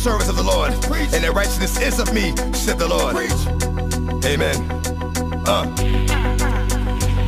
service of the Lord, and that righteousness is of me, said the Lord. Amen.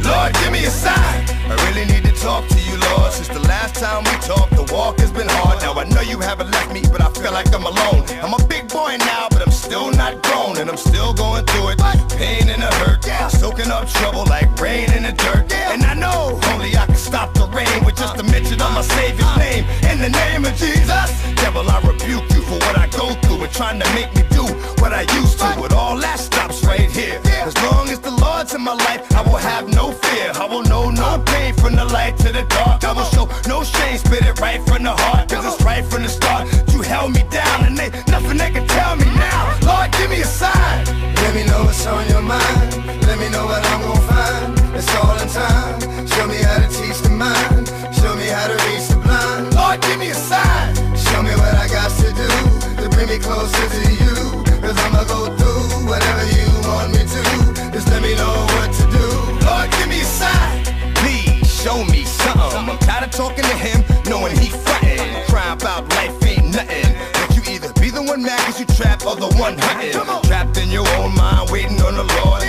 Lord, give me a sign. I really need to talk to you, Lord. Since the last time we talked, the walk has been hard. Now I know you haven't left me, but I feel like I'm alone. I'm a big boy now, but I'm still not grown, and I'm still going through it. Pain and the hurt, soaking up trouble like rain in the dirt. And I know only I can stop the rain with just a mention of my Savior's name. In the name of Jesus, devil, I rebuke you for what I go through and trying to make me do what I used to. But all that stops right here. As long as the Lord's in my life, I will have no fear. I will know no pain from the light to the dark. I will show no shame, spit it right from the heart. Cause it's right from the start. You held me down and they nothing they can tell me now. Lord, give me a sign. Let me know what's on your mind. Let me know what I'm gonna find. It's all in time. Show me how to teach the mind. Show me how to reach the blind. Lord, give me a sign. Show me what I got to do to bring me closer to you. Cause I'ma go through whatever you want me to. Just let me know what to do. Lord, give me a sign. Please show me something. I'm tired of talking to him, knowing he frontin'. Crying about life ain't nothing. But you either be the one mad cause you trapped or the one hunting. Trapped in your own mind, waiting on the Lord.